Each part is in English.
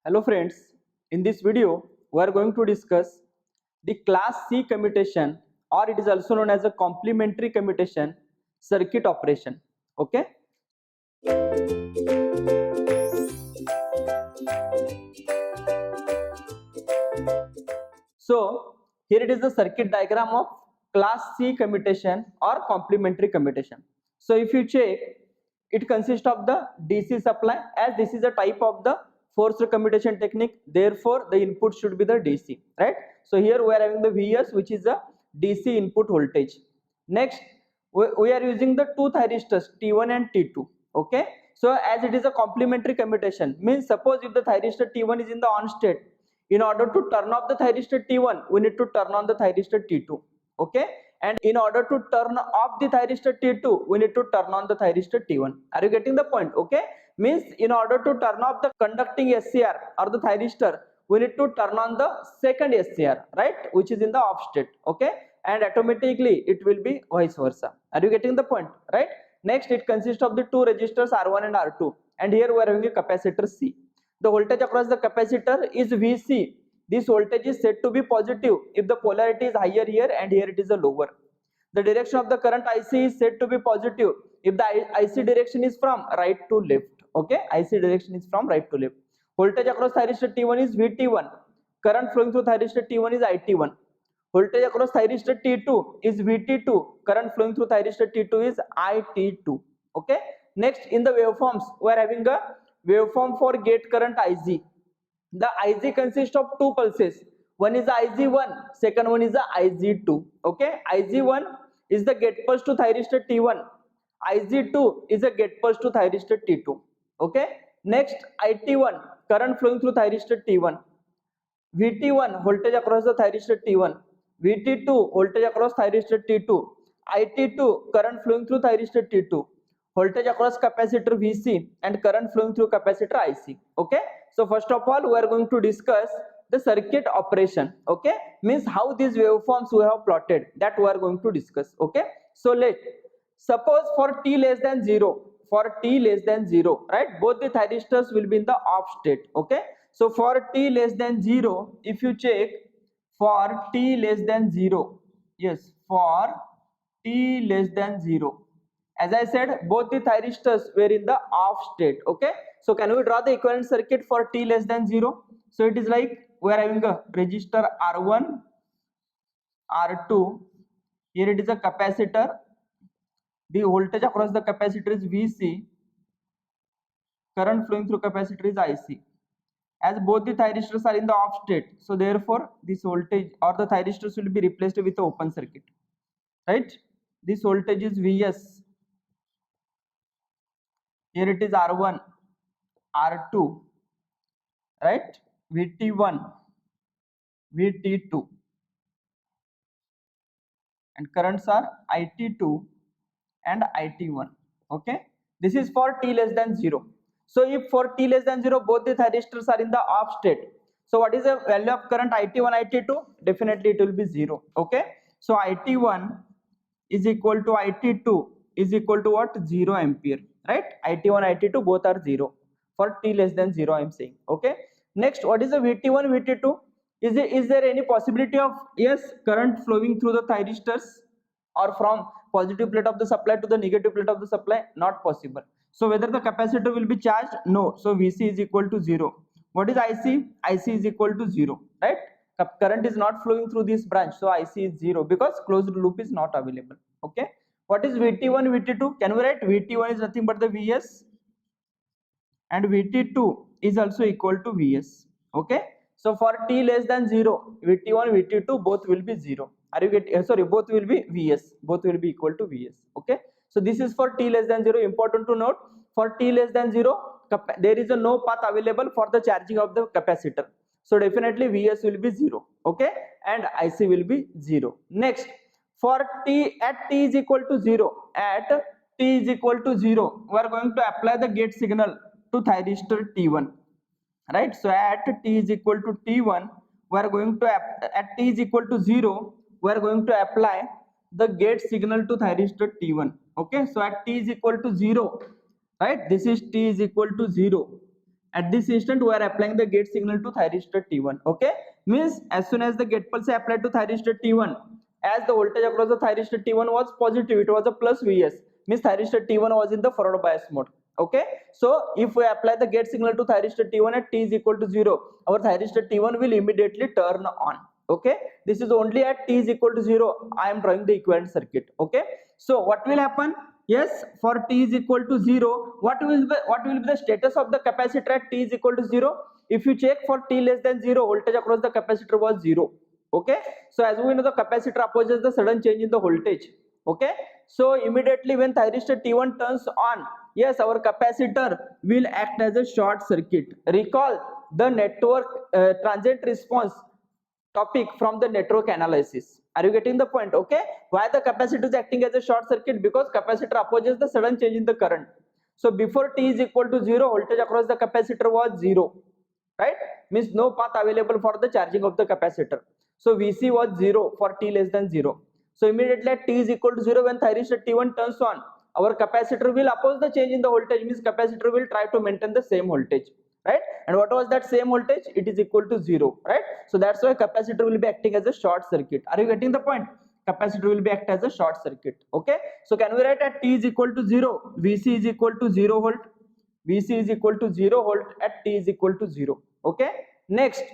Hello friends, in this video we are going to discuss the Class C commutation, or it is also known as a complementary commutation circuit operation. Okay. So here it is the circuit diagram of Class C commutation or complementary commutation. So if you check, it consists of the DC supply, as this is a type of the forced commutation technique, therefore the input should be the DC, right? So here we are having the Vs, which is a DC input voltage. Next we are using the two thyristors T1 and T2. Okay, so as it is a complementary commutation, means suppose if the thyristor T1 is in the on state, in order to turn off the thyristor T1 we need to turn on the thyristor T2. Okay, and in order to turn off the thyristor T2 we need to turn on the thyristor T1. Are you getting the point? Okay, means in order to turn off the conducting SCR or the thyristor we need to turn on the second SCR, right, which is in the off state. Okay, and automatically it will be vice versa. Are you getting the point? Right. Next, it consists of the two resistors R1 and R2, and here we are having a capacitor C. The voltage across the capacitor is Vc. This voltage is said to be positive if the polarity is higher here and here it is a lower. The direction of the current IC is said to be positive if the IC direction is from right to left. Okay, IC direction is from right to left. Voltage across thyristor T1 is Vt1. Current flowing through thyristor T1 is It1. Voltage across thyristor T2 is Vt2. Current flowing through thyristor T2 is It2. Okay. Next, in the waveforms, we are having a waveform for gate current Ig. The Ig consists of two pulses. One is the Ig1, second one is the Ig2. Okay. Ig1 is the gate pulse to thyristor T1. Ig2 is a gate pulse to thyristor T2. Okay. Next, It1, current flowing through thyristor T1. Vt1, voltage across the thyristor T1. Vt2, voltage across thyristor T2. It2, current flowing through thyristor T2. Voltage across capacitor Vc and current flowing through capacitor Ic. Okay, so first of all we are going to discuss the circuit operation. Okay, means how these waveforms we have plotted, that we are going to discuss. Okay, so let suppose for t less than 0, right, both the thyristors will be in the off state. Okay, so for t less than 0, if you check, for t less than 0, yes, for t less than 0, as I said, both the thyristors were in the off state. Okay, so can we draw the equivalent circuit for t less than 0? So it is like we are having a resistor R1, R2, here it is a capacitor, the voltage across the capacitor is Vc, current flowing through capacitor is Ic. As both the thyristors are in the off state, so therefore this voltage or the thyristors will be replaced with the open circuit, right? This voltage is Vs, here it is R1, R2, right, Vt1, Vt2, and currents are It2 and It1. Okay, this is for t less than 0. So if for t less than 0 both the thyristors are in the off state, so what is the value of current It1, It2? Definitely it will be 0. Okay, so It1 is equal to It2 is equal to what? 0 ampere, right? It1, It2 both are 0 for t less than 0, I am saying. Okay, next, what is the Vt1, Vt2? Is there any possibility of, yes, current flowing through the thyristors or from positive plate of the supply to the negative plate of the supply? Not possible. So whether the capacitor will be charged? No. So Vc is equal to 0. What is Ic? Ic is equal to 0, right? Current is not flowing through this branch, so Ic is 0 because closed loop is not available. Okay, what is Vt1, Vt2? Can we write Vt1 is nothing but the Vs, and Vt2 is also equal to Vs. Okay, so for t less than 0, Vt1, Vt2 both will be 0. Are you getting? Sorry, both will be Vs. Both will be equal to Vs. Okay, so this is for t less than 0. Important to note, for t less than 0, there is a no path available for the charging of the capacitor. So definitely Vs will be 0. Okay, and Ic will be 0. Next, for t at t is equal to 0, we are going to apply the gate signal to thyristor T1. Right, so at t is equal to T1, we are going to at t is equal to 0, we are going to apply the gate signal to thyristor T1. Okay, so at t is equal to 0, right, this is t is equal to 0, At this instant, we are applying the gate signal to thyristor T1. Okay, means as soon as the gate pulse is applied to thyristor T1, as the voltage across the thyristor T1 was positive, it was a plus Vs, means thyristor T1 was in the forward bias mode. Okay, so if we apply the gate signal to thyristor T1 at t is equal to 0, our thyristor T1 will immediately turn on. Okay, this is only at t is equal to 0 I am drawing the equivalent circuit. Okay, so what will happen? Yes, for t is equal to 0, what will be the status of the capacitor at t is equal to 0? If you check for t less than 0, voltage across the capacitor was 0. Okay, so as we know, the capacitor opposes the sudden change in the voltage. Okay, so immediately when thyristor T1 turns on, yes, our capacitor will act as a short circuit. Recall the network transient response topic from the network analysis. Are you getting the point? Okay, why the capacitor is acting as a short circuit? Because capacitor opposes the sudden change in the current. So before t is equal to 0, voltage across the capacitor was 0, right? Means no path available for the charging of the capacitor. So Vc was 0 for t less than 0. So immediately at t is equal to 0, when thyristor T1 turns on, our capacitor will oppose the change in the voltage, means capacitor will try to maintain the same voltage, right? And what was that same voltage? It is equal to 0, right? So that's why capacitor will be acting as a short circuit. Are you getting the point? Capacitor will be act as a short circuit. Okay, so can we write at t is equal to 0, Vc is equal to 0 volt, Vc is equal to 0 volt at t is equal to 0. Okay, next,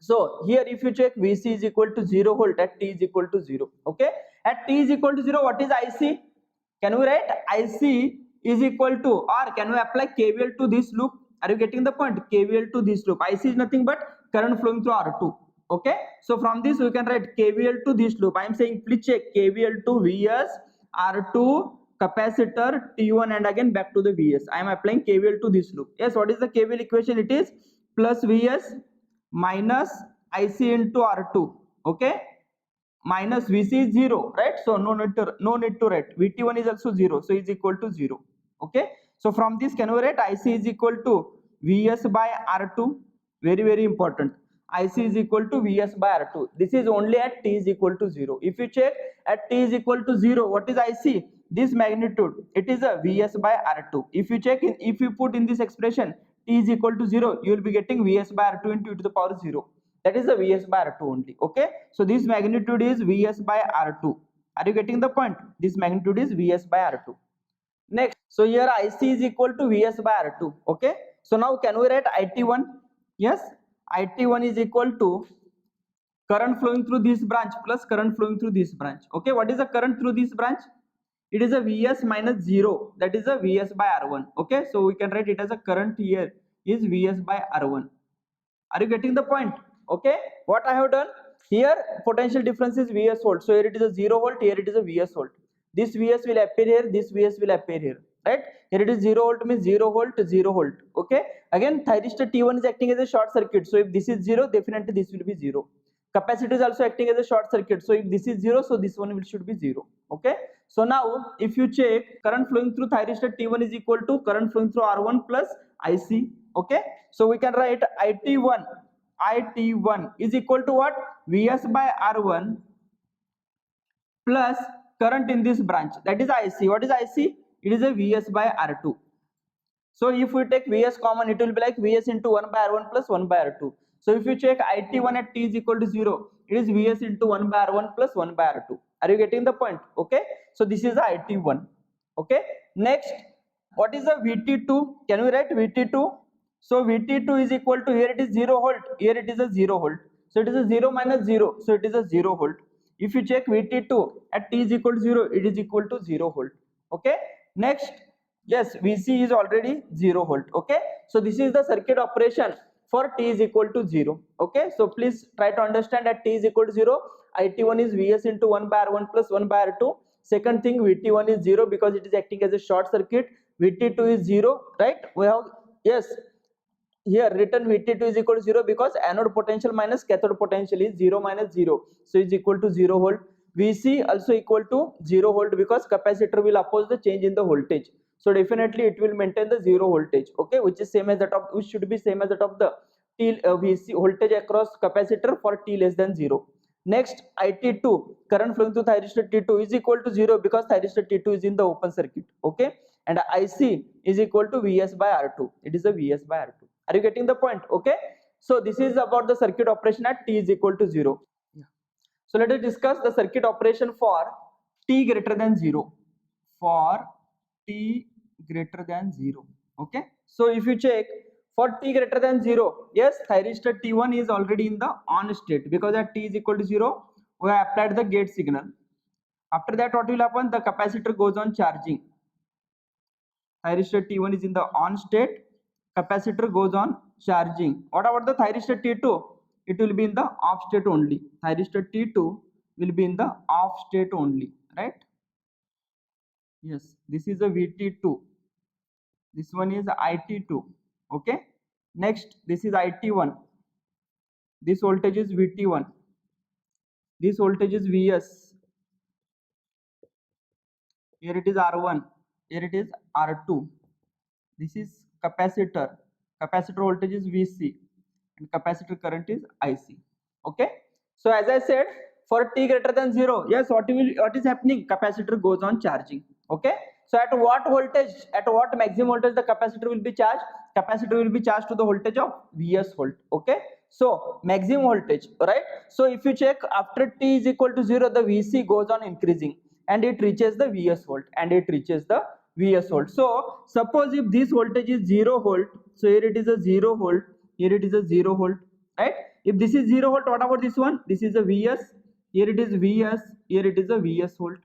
so here if you check, Vc is equal to 0 volt at t is equal to 0. Okay, at t is equal to 0, what is Ic? Can we write Ic is equal to, or can we apply KVL to this loop? Are you getting the point? KVL to this loop. Ic is nothing but current flowing through R2. Okay, so from this we can write KVL to this loop. I am saying please check KVL to Vs R2 capacitor T1 and again back to the Vs. I am applying KVL to this loop. Yes, what is the KVL equation? It is plus Vs minus Ic into R2. Okay, minus Vc is 0, right? So no need to write. Vt1 is also 0, so is equal to 0. Okay, so from this can we write Ic is equal to Vs by R2? Very important. Ic is equal to Vs by R2. This is only at t is equal to 0. If you check at t is equal to 0, what is Ic? This magnitude, it is a Vs by R2. If you check, if you put in this expression t is equal to 0, you will be getting Vs by R2 into e to the power 0. That is the Vs by R2 only. Okay, so this magnitude is Vs by R2. Are you getting the point? This magnitude is Vs by R2. Next, so here Ic is equal to Vs by R2. Okay, so now can we write It1? Yes, It1 is equal to current flowing through this branch plus current flowing through this branch. Okay, what is the current through this branch? It is a Vs minus 0, that is a Vs by R1. Okay, so we can write it as a current here is Vs by R1. Are you getting the point? Okay, what I have done here, potential difference is Vs volt. So here it is a 0 volt, here it is a Vs volt. This Vs will appear here, this Vs will appear here, right? Here it is 0 volt, means 0 volt, 0 volt. Okay, again thyristor T1 is acting as a short circuit. So if this is 0, definitely this will be 0. Capacitor is also acting as a short circuit. So if this is 0, so this one should be 0. Okay, so now if you check, current flowing through thyristor T1 is equal to current flowing through R1 plus Ic. Okay, so we can write It1 is equal to what? Vs by R1 plus current in this branch, that is Ic. What is Ic? It is a Vs by R2. So if we take Vs common, it will be like Vs into 1 by R1 plus 1 by R2. So if you check It1 at t is equal to 0, it is Vs into 1 by R1 plus 1 by R2. Are you getting the point? Okay, so this is the It1. Okay, next, what is the Vt2? Can we write Vt2? So Vt2 is equal to, here it is 0 volt, here it is a 0 volt. So it is a 0 minus 0, so it is a 0 volt. If you check Vt2 at t is equal to 0, it is equal to 0 volt. Okay, next, yes, Vc is already 0 volt. Okay, so this is the circuit operation for t is equal to 0. Okay, so please try to understand at t is equal to 0, It1 is Vs into 1 by R1 plus 1 by R2. Second thing, Vt1 is 0 because it is acting as a short circuit. Vt2 is 0, right? We have, yes, here written Vt2 is equal to 0 because anode potential minus cathode potential is 0 minus 0, so is equal to 0 volt. Vc also equal to 0 volt because capacitor will oppose the change in the voltage, so definitely it will maintain the 0 voltage. Okay, which is same as that of, which should be same as that of the Vc voltage across capacitor for t less than 0. Next, It2, current flowing through thyristor T2 is equal to 0 because thyristor T2 is in the open circuit. Okay, and Ic is equal to Vs by R2. It is a Vs by R2. Are you getting the point? Okay, so this is about the circuit operation at t is equal to 0. Yeah. So let us discuss the circuit operation for t greater than 0. For t greater than 0. Okay, so if you check for t greater than 0, yes, thyristor T1 is already in the on state, because at t is equal to 0 we have applied the gate signal. After that, what will happen? The capacitor goes on charging. Thyristor T1 is in the on state, capacitor goes on charging. What about the thyristor T2? It will be in the off state only. Thyristor T2 will be in the off state only, right? Yes, this is a VT2. This one is IT2. Okay. Next, this is IT1. This voltage is VT1. This voltage is Vs. Here it is R1. Here it is R2. This is capacitor. Capacitor voltage is Vc and capacitor current is Ic. Okay. So as I said, for t greater than 0, yes, what is happening? Capacitor goes on charging. Okay. So at what voltage, at what maximum voltage the capacitor will be charged? Capacitor will be charged to the voltage of Vs volt. Okay. So maximum voltage, right? So if you check, after t is equal to 0, the Vc goes on increasing and it reaches the Vs volt, and it reaches the Vs volt. So suppose if this voltage is 0 volt, so here it is a 0 volt, here it is a 0 volt, right? If this is 0 volt, what about this one? This is a Vs, here it is Vs, here it is a Vs volt.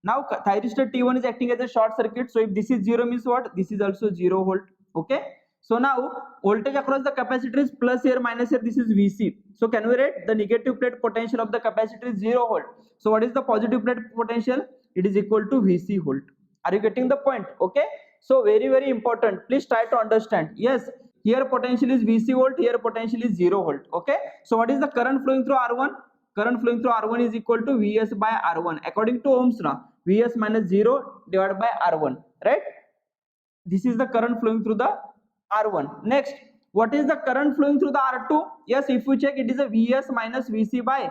Now thyristor T1 is acting as a short circuit, so if this is 0 means what? This is also 0 volt. Okay, so now voltage across the capacitor is plus here, minus here, this is Vc. So can we write the negative plate potential of the capacitor is 0 volt. So what is the positive plate potential? It is equal to Vc volt. Are you getting the point? Okay, so very important, please try to understand. Yes, here potential is Vc volt, here potential is 0 volt. Okay, so what is the current flowing through R1? Current flowing through R1 is equal to Vs by R1 according to Ohm's law. Vs minus 0 divided by R1, right? This is the current flowing through the R1. Next, what is the current flowing through the R2? Yes, if you check, it is a Vs minus Vc by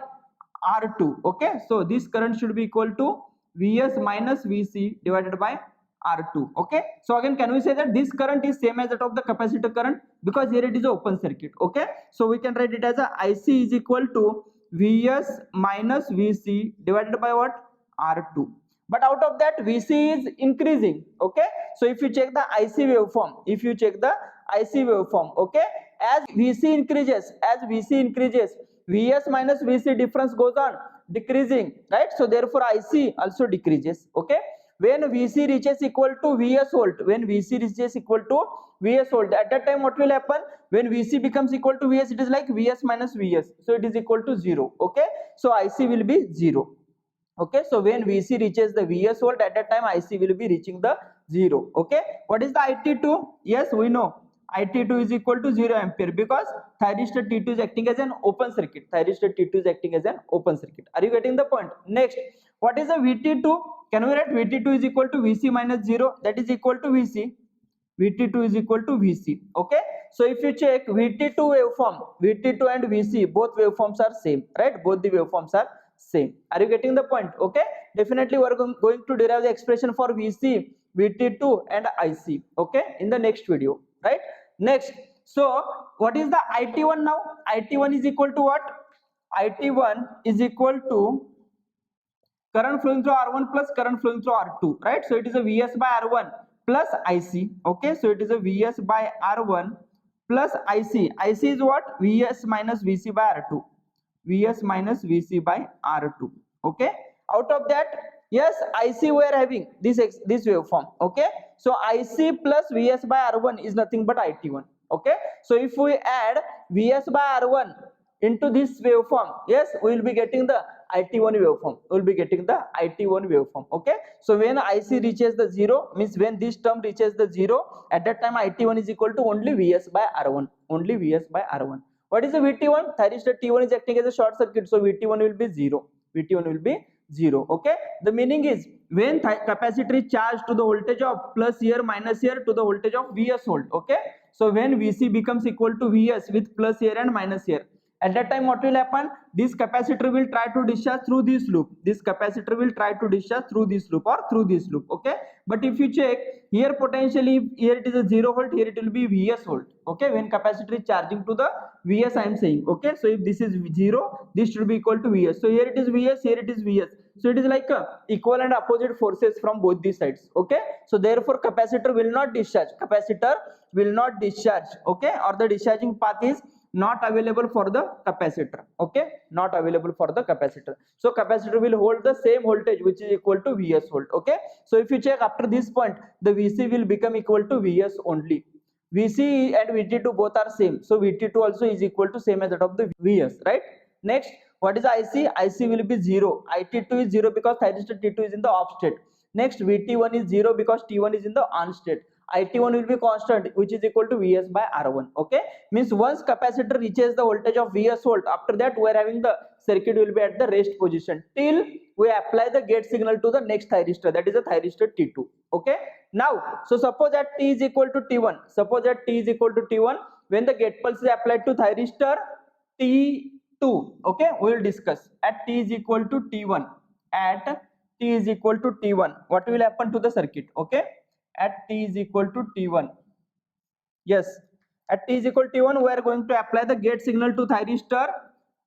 R2. Okay, so this current should be equal to Vs minus Vc divided by R2. Okay, so again, can we say that this current is same as that of the capacitor current? Because here it is open circuit. Okay, so we can write it as a Ic is equal to Vs minus Vc divided by what? R2. But out of that, Vc is increasing. Okay, so if you check the Ic waveform, okay, as Vc increases, Vs minus Vc difference goes on decreasing, right? So therefore Ic also decreases. Okay, when Vc reaches equal to Vs volt, at that time what will happen? When Vc becomes equal to Vs, it is like Vs minus Vs, so it is equal to 0. Okay, so Ic will be 0. Okay, so when Vc reaches the Vs volt, at that time Ic will be reaching the 0. Okay, what is the IT2? Yes, we know IT2 is equal to 0 ampere, because thyristor T2 is acting as an open circuit. Are you getting the point? Next, what is the VT2? Can we write VT2 is equal to Vc minus 0, that is equal to Vc. VT2 is equal to Vc. Okay, so if you check VT2 waveform, VT2 and Vc, both waveforms are same, right? Both the waveforms are same. Are you getting the point? Okay, definitely we are going to derive the expression for Vc, VT2 and Ic, okay, in the next video, right? Next, so what is the IT1 now? IT1 is equal to what? IT1 is equal to current flowing through R1 plus current flowing through R2, right? So it is a Vs by R1 plus Ic. Okay, so it is a Vs by R1 plus Ic. Ic is what? Vs minus Vc by R2. Vs minus Vc by R2. Okay, out of that, yes, Ic we are having this waveform. Okay, so Ic plus Vs by R1 is nothing but IT1. Okay, so if we add Vs by R1 into this waveform, yes, we will be getting the IT1 waveform. Okay, so when Ic reaches the 0, means when this term reaches the 0, at that time IT1 is equal to only Vs by R1. What is the VT1? Thyristor T1 is acting as a short circuit, so VT1 will be 0. Okay, the meaning is when capacitor is charged to the voltage of plus here, minus here, to the voltage of Vs volt. Okay, so when Vc becomes equal to Vs with plus here and minus here, At that time, what will happen? This capacitor will try to discharge through this loop. This capacitor will try to discharge through this loop or through this loop. Okay. But if you check here, potentially here it is a 0 volt, here it will be Vs volt. Okay. When capacitor is charging to the Vs, I am saying. Okay. So if this is 0, this should be equal to Vs. So here it is Vs, here it is Vs. So it is like equal and opposite forces from both these sides. Okay. So therefore capacitor will not discharge. Capacitor will not discharge. Okay. Or the discharging path is not available for the capacitor. Okay. Not available for the capacitor. So capacitor will hold the same voltage which is equal to Vs volt. Okay. So if you check after this point, the Vc will become equal to Vs only. Vc and Vt2 both are same. So Vt2 also is equal to same as that of the Vs, right? Next, what is IC? IC will be 0. IT2 is 0 because thyristor T2 is in the off state. Next, Vt1 is 0 because T1 is in the on state. IT1 will be constant, which is equal to Vs by R1. Okay, means once capacitor reaches the voltage of Vs volt, after that we are having the circuit will be at the rest position till we apply the gate signal to the next thyristor, that is the thyristor T2. Okay, now so suppose that T is equal to T1. Suppose that T is equal to T1 when the gate pulse is applied to thyristor T2. Okay, we will discuss at T is equal to T1. At T is equal to T1, what will happen to the circuit? Okay, at T is equal to T1. Yes, at T is equal to T1, we are going to apply the gate signal to thyristor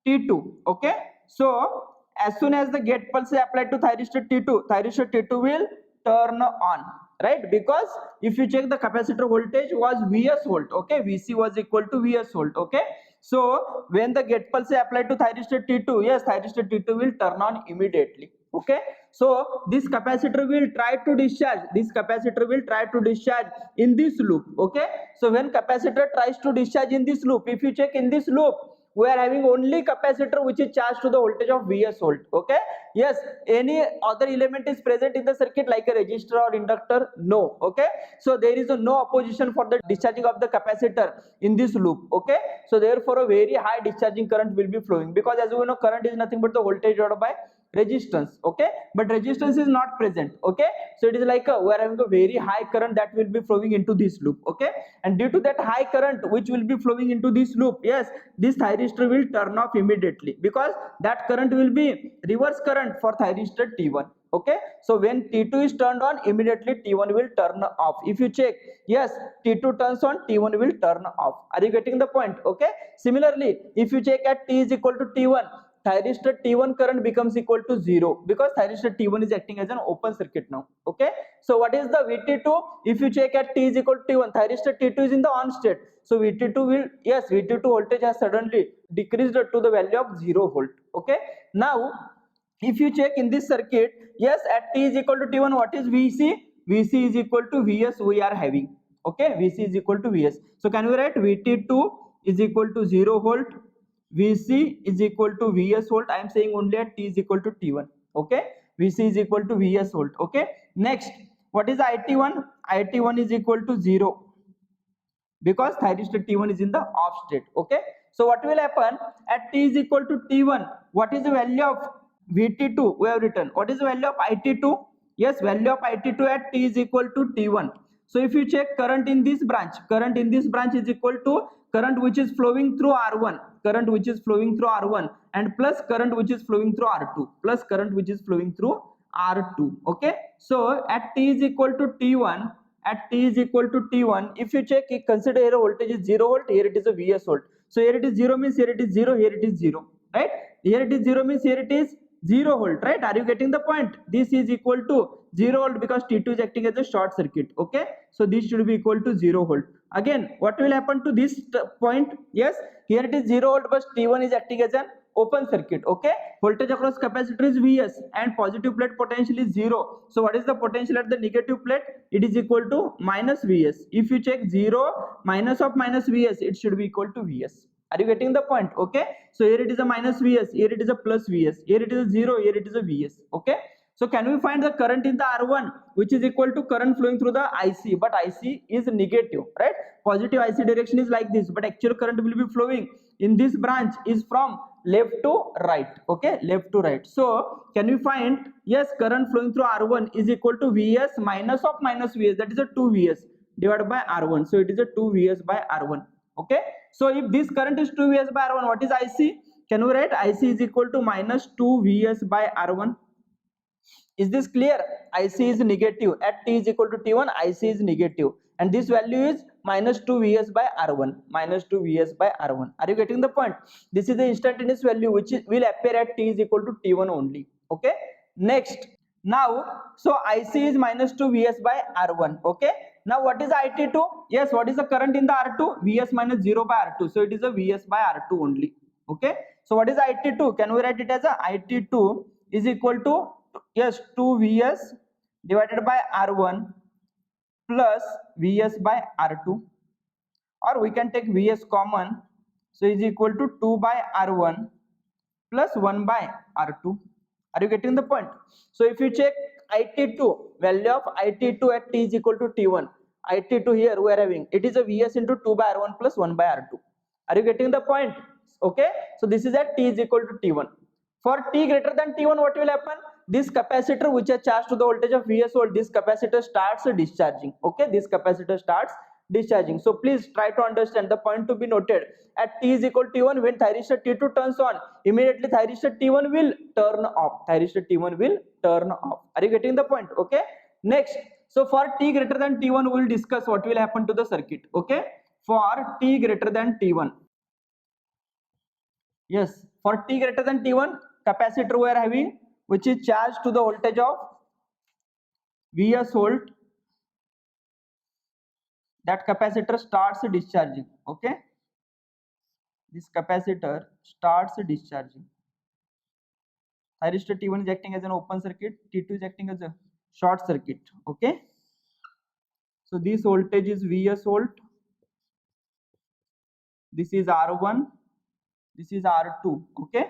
T2. Okay, so as soon as the gate pulse is applied to thyristor T2 will turn on, right? Because if you check the capacitor voltage was Vs volt. Okay, Vc was equal to Vs volt. Okay, so when the gate pulse is applied to thyristor T2, yes, thyristor T2 will turn on immediately. Okay, so this capacitor will try to discharge. This capacitor will try to discharge in this loop. Okay, so when capacitor tries to discharge in this loop, if you check in this loop, we are having only capacitor which is charged to the voltage of Vs volt. Okay, yes, any other element is present in the circuit like a resistor or inductor? No. Okay, so there is no opposition for the discharging of the capacitor in this loop. Okay, so therefore a very high discharging current will be flowing, because as we know current is nothing but the voltage divided by resistance. Okay, but resistance is not present. Okay, so it is like we are having a very high current that will be flowing into this loop. Okay, and due to that high current which will be flowing into this loop, yes, this thyristor will turn off immediately, because that current will be reverse current for thyristor T1. Okay, so when T2 is turned on, immediately T1 will turn off. If you check, yes, T2 turns on, T1 will turn off. Are you getting the point? Okay, similarly if you check at T is equal to T1, thyristor T1 current becomes equal to 0, because thyristor T1 is acting as an open circuit now. Okay, so what is the Vt2? If you check at T is equal to T1, thyristor T2 is in the on state, so Vt2 will, yes, Vt2 voltage has suddenly decreased to the value of 0 volt. Okay, now if you check in this circuit, yes, at T is equal to T1, what is Vc? Vc is equal to Vs we are having. Okay, Vc is equal to Vs. So can we write Vt2 is equal to 0 volt, Vc is equal to Vs volt. I am saying only at T is equal to T1. Okay, Vc is equal to Vs volt. Okay, next, what is IT1? IT1 is equal to 0, because thyristor T1 is in the off state. Okay, so what will happen at T is equal to T1? What is the value of Vt2? We have written. What is the value of IT2? Yes, value of IT2 at T is equal to T1. So if you check current in this branch is equal to current which is flowing through R1, current which is flowing through R1, and plus current which is flowing through R2, plus current which is flowing through R2. Okay, so at T is equal to T1, at T is equal to T1, if you check, consider here voltage is 0 volt, here it is a Vs volt. So here it is 0 means here it is 0, here it is 0, right? Here it is 0 means here it is 0 volt, right? Are you getting the point? This is equal to 0 volt because T2 is acting as a short circuit. Okay, so this should be equal to 0 volt. Again, what will happen to this point? Yes, here it is 0 volt, but T1 is acting as an open circuit. Okay, voltage across capacitor is Vs and positive plate potential is 0. So what is the potential at the negative plate? It is equal to minus Vs. If you check 0 minus of minus Vs, it should be equal to Vs. Are you getting the point? Okay, so here it is a minus Vs, here it is a plus Vs, here it is a 0, here it is a Vs. Okay, so can we find the current in the R1 which is equal to current flowing through the IC, but IC is negative, right? Positive IC direction is like this, but actual current will be flowing in this branch is from left to right. Okay, left to right. So can we find, yes, current flowing through R1 is equal to Vs minus of minus Vs, that is a 2 Vs divided by R1. So it is a 2 Vs by R1. Okay, so if this current is 2 Vs by R1, what is IC? Can we write IC is equal to minus 2 Vs by R1? Is this clear? IC is negative. At t is equal to t1, IC is negative, and this value is minus 2 Vs by R1. Minus 2 Vs by R1. Are you getting the point? This is the instantaneous value which will appear at t is equal to t1 only. Okay. Next, now, so IC is minus 2 Vs by R1. Okay. Now what is IT2? Yes, what is the current in the R2? Vs minus 0 by R2. So it is a Vs by R2 only. Okay. So what is IT2? Can we write it as a IT2 is equal to, yes, 2 Vs divided by R1 plus Vs by R2, or we can take Vs common, so is equal to 2 by R1 plus 1 by R2. Are you getting the point? So if you check IT2, value of IT2 at t is equal to t1, IT2 here we are having, it is a Vs into 2 by R1 plus 1 by R2. Are you getting the point? Okay, so this is at t is equal to t1. For t greater than t1, what will happen? This capacitor which is charged to the voltage of Vs volt, this capacitor starts discharging. Okay, this capacitor starts discharging. So please try to understand the point to be noted. At t is equal to t1, when thyristor t2 turns on, immediately thyristor t1 will turn off. Thyristor t1 will turn off. Are you getting the point? Okay. Next, so for t greater than t1, we will discuss what will happen to the circuit. Okay. For t greater than t1. Yes, for t greater than t1, capacitor we are having which is charged to the voltage of Vs volt. That capacitor starts discharging. Okay, this capacitor starts discharging. Thyristor T1 is acting as an open circuit, T2 is acting as a short circuit. Okay, so this voltage is Vs volt, this is R1, this is R2. Okay,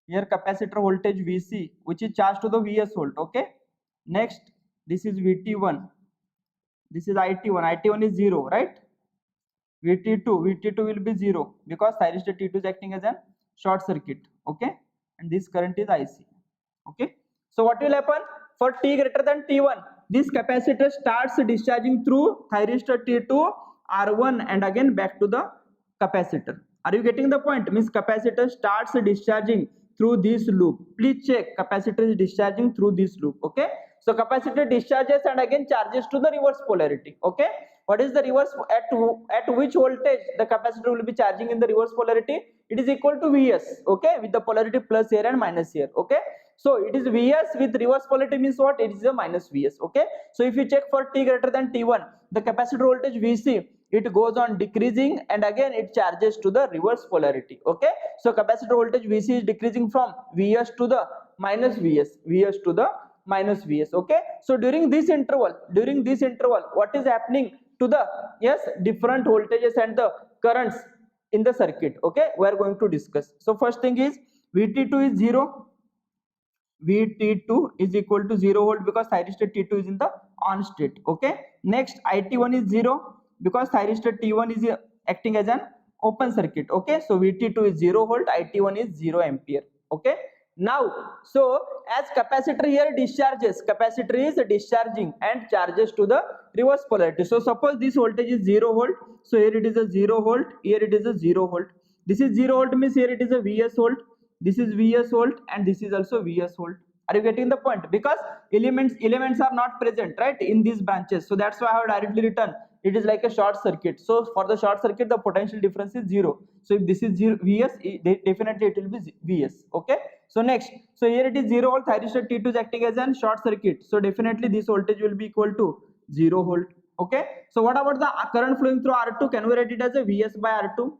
here capacitor voltage Vc which is charged to the Vs volt. Okay, next this is Vt1, this is IT1, IT1 is 0, right? Vt2 will be 0 because thyristor T2 is acting as a short circuit. Okay, and this current is IC. Okay, so what will happen for t greater than t1? This capacitor starts discharging through thyristor T2 R1 and again back to the capacitor. Are you getting the point? Means capacitor starts discharging through this loop. Please check, capacitor is discharging through this loop. Okay, so capacitor discharges and again charges to the reverse polarity. Okay, what is the reverse, at which voltage the capacitor will be charging in the reverse polarity? It is equal to Vs. Okay, with the polarity plus here and minus here. Okay, so it is Vs with reverse polarity means what? It is a minus Vs. Okay, so if you check for t greater than t1, the capacitor voltage Vc, it goes on decreasing and again it charges to the reverse polarity. Okay, so capacitor voltage Vc is decreasing from Vs to the minus Vs, Vs to the minus Vs. Okay, so during this interval, what is happening to the, yes, different voltages and the currents in the circuit? Okay, we are going to discuss. So first thing is Vt2 is 0, Vt2 is equal to 0 volt because thyristor T2 is in the on state. Okay, next IT1 is 0 because thyristor T1 is acting as an open circuit. Okay, so Vt2 is 0 volt, IT1 is 0 ampere. Okay, now so as capacitor here discharges, capacitor is discharging and charges to the reverse polarity. So suppose this voltage is 0 volt, so here it is a 0 volt, here it is a 0 volt. This is 0 volt means here it is a Vs volt, this is Vs volt and this is also Vs volt. Are you getting the point? Because elements are not present, right, in these branches, so that's why I have directly written it is like a short circuit. So for the short circuit the potential difference is 0. So if this is 0 Vs, definitely it will be Vs. Okay, so next, so here it is 0 volt, thyristor T2 is acting as a short circuit, so definitely this voltage will be equal to 0 volt. Okay, so what about the current flowing through R2? Can we write it as a Vs by R2?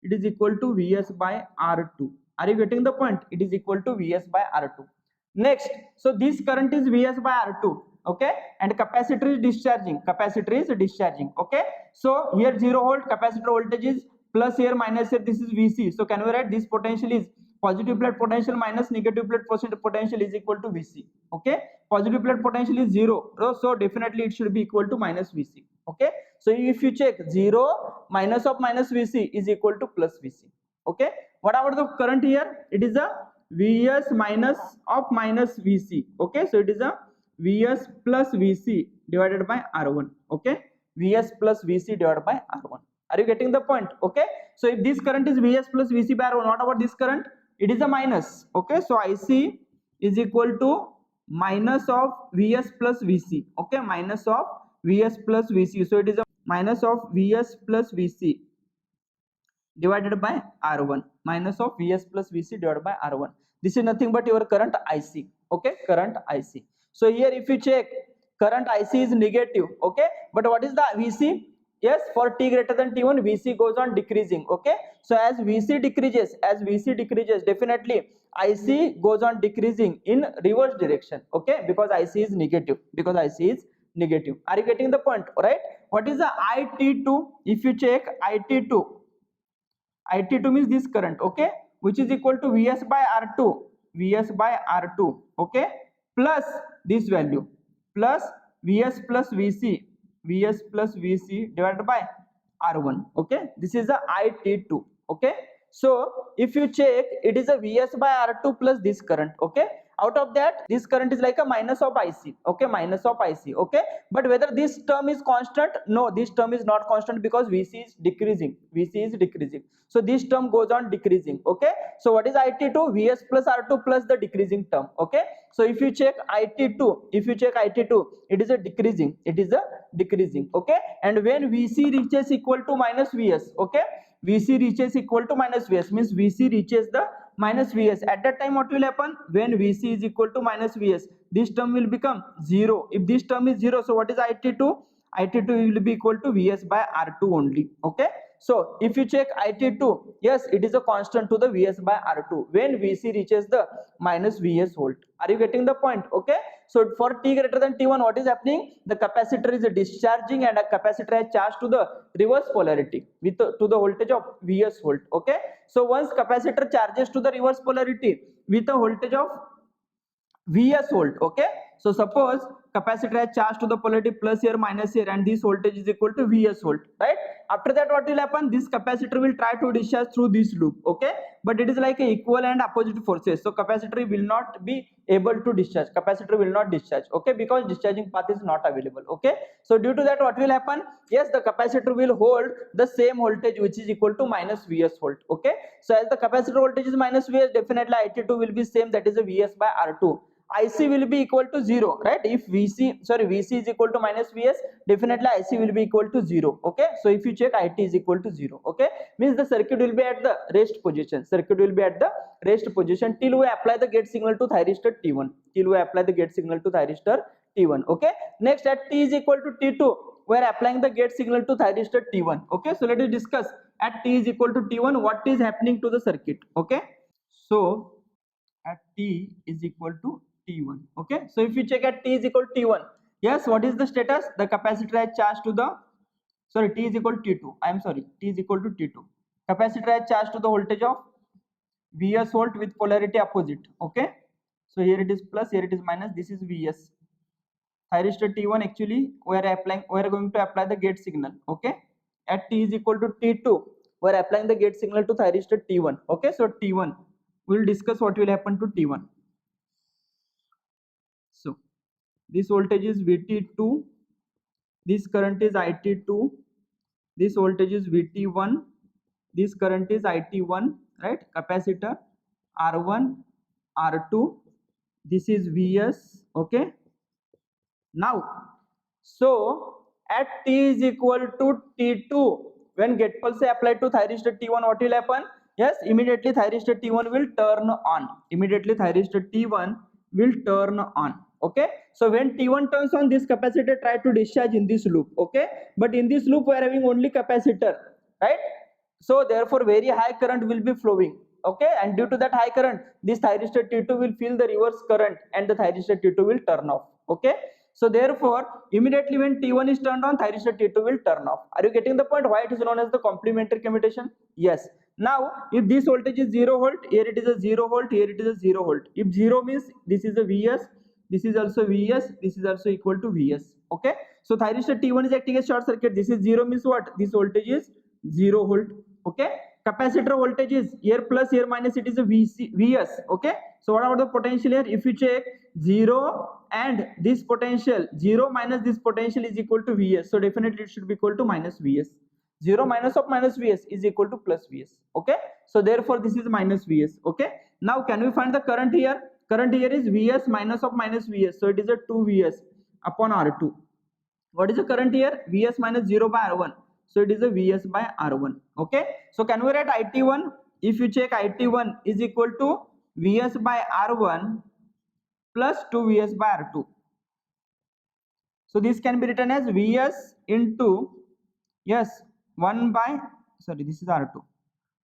It is equal to Vs by R2. Are you getting the point? It is equal to Vs by R2. Next, so this current is Vs by R2. Okay, and capacitor is discharging. Okay, so here 0 volt, capacitor voltage is plus here minus here, this is Vc. So can we write this potential is positive plate potential minus negative plate potential is equal to Vc. Okay, positive plate potential is 0, so definitely it should be equal to minus Vc. Okay, so if you check 0 minus of minus Vc is equal to plus Vc. Okay, what about the current here? It is a Vs minus of minus Vc. Okay, so it is a Vs plus Vc divided by R1. Okay, Vs plus Vc divided by R1. Are you getting the point? Okay, so if this current is Vs plus Vc by R1, what about this current? It is a minus. Okay, so IC is equal to minus of Vs plus Vc. Okay, minus of Vs plus Vc. So it is a minus of Vs plus Vc divided by R1, minus of Vs plus Vc divided by R1. This is nothing but your current IC. Okay, current IC. So here if you check, current IC is negative. Okay, but what is the Vc? Yes, for t greater than t1, Vc goes on decreasing. Okay, so as Vc decreases, definitely IC goes on decreasing in reverse direction. Okay, because IC is negative. Are you getting the point? Right? What is the IT2? If you check IT2 means this current, okay, which is equal to Vs by R2, okay, plus this value, plus Vs plus Vc divided by R1, okay. This is the IT2, okay. So if you check, it is a Vs by R2 plus this current, okay. Out of that, this current is like a minus of IC, okay, okay. But whether this term is constant? No, this term is not constant because Vc is decreasing. So this term goes on decreasing, okay. So what is IT2? Vs plus R2 plus the decreasing term, okay. So if you check IT2, it is a decreasing, okay. And when Vc reaches equal to minus Vs, okay, Vc reaches equal to minus Vs means Vc reaches the minus Vs. At that time what will happen? When Vc is equal to minus Vs, this term will become 0. If this term is 0, so what is IT2? IT2 will be equal to Vs by R2 only, okay. So if you check IT2, yes, it is a constant to the Vs by R2 when Vc reaches the minus Vs volt. Are you getting the point? Okay. So for t greater than t1, what is happening? The capacitor is discharging and a capacitor is charged to the reverse polarity with to the voltage of Vs volt. Okay. So once capacitor charges to the reverse polarity with a voltage of Vs volt, okay. So suppose capacitor has charged to the polarity plus here minus here, and this voltage is equal to Vs volt, right? After that what will happen? This capacitor will try to discharge through this loop, okay, but it is like a equal and opposite forces, so capacitor will not be able to discharge, okay, because discharging path is not available, okay. So due to that what will happen? Yes, the capacitor will hold the same voltage which is equal to minus Vs volt, okay. So as the capacitor voltage is minus Vs, definitely IT2 will be same, that is a Vs by R2. IC will be equal to 0, right? If Vc is equal to minus Vs, definitely IC will be equal to 0, okay. So if you check, IT is equal to 0, okay, means the circuit will be at the rest position, till we apply the gate signal to thyristor T1, okay. Next, at T is equal to T2, we are applying the gate signal to thyristor T1, okay. So let us discuss at T is equal to T1 what is happening to the circuit, okay. So at T is equal to T1, okay. So if you check at T is equal to T1, yes, what is the status? The capacitor has charged to the T is equal to T2, T is equal to T2. Capacitor has charged to the voltage of Vs volt with polarity opposite, okay. So here it is plus, here it is minus, this is Vs. Thyristor T1, actually we are going to apply the gate signal, okay. At T is equal to T2, we are applying the gate signal to thyristor T1, okay. So T1, we will discuss what will happen to T1. So this voltage is Vt2, this current is It2, this voltage is Vt1, this current is It1, right? Capacitor R1, R2, this is Vs, okay. Now, so at T is equal to T2, when gate pulse is applied to thyristor T1, what will happen? Yes, immediately thyristor T1 will turn on. Okay. So when T1 turns on, this capacitor try to discharge in this loop. Okay. But in this loop we are having only capacitor, right? So therefore very high current will be flowing. Okay. And due to that high current, this thyristor T2 will feel the reverse current and the thyristor T2 will turn off. Okay. So therefore, immediately when T1 is turned on, thyristor T2 will turn off. Are you getting the point? Why it is known as the complementary commutation? Yes. Now, if this voltage is 0 volt, here it is a 0 volt, here it is a 0 volt. If 0 means this is a Vs, this is also Vs, this is also equal to Vs. Okay. So thyristor T1 is acting as short circuit. This is 0 means what? This voltage is 0 volt. Okay. Capacitor voltage is here plus, here minus, it is a Vs. Okay. So what about the potential here? If you check 0 and this potential, 0 minus this potential is equal to Vs. So definitely it should be equal to minus Vs. 0 minus of minus Vs is equal to plus Vs. Okay, so therefore this is minus Vs. Okay, now can we find the current here? Current here is Vs minus of minus Vs, so it is a 2 Vs upon R2. What is the current here? Vs minus 0 by R1, so it is a Vs by R1. Okay, so can we write IT1? If you check, IT1 is equal to Vs by R1 plus 2 Vs by R2. So this can be written as Vs into, yes, 1 by, sorry, this is R2,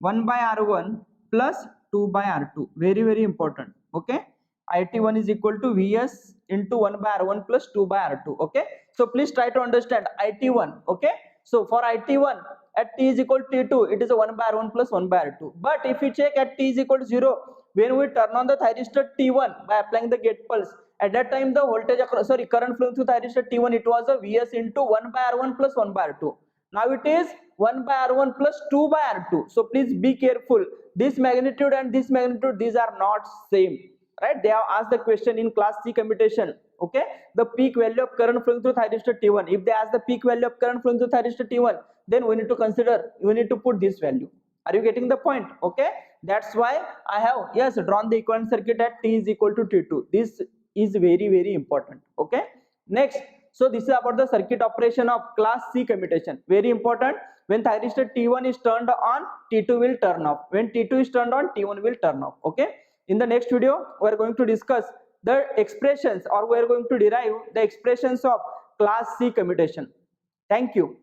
1 by R1 plus 2 by R2. Very, very important. Okay, IT1 is equal to Vs into 1 by R1 plus 2 by R2. Okay, so please try to understand IT1. Okay, so for IT1 at t is equal to T2, it is a 1 by R1 plus 1 by R2. But if you check at t is equal to 0, when we turn on the thyristor T1 by applying the gate pulse, at that time the voltage across, sorry, current flowing through thyristor T1, it was a Vs into 1 by R1 plus 1 by R2. Now it is 1 by R1 plus 2 by R2. So please be careful. This magnitude and this magnitude, these are not same, right? They have asked the question in class C commutation. Okay, the peak value of current flowing through thyristor T1. If they ask the peak value of current flowing through thyristor T1, then we need to consider, we need to put this value. Are you getting the point? Okay, that's why I have, yes, drawn the equivalent circuit at t is equal to T2. This is very, very important. Okay, next, so this is about the circuit operation of class C commutation. Very important. When thyristor T1 is turned on, T2 will turn off. When T2 is turned on, T1 will turn off. Okay, in the next video we are going to discuss the expressions, or we are going to derive the expressions of class C commutation. Thank you.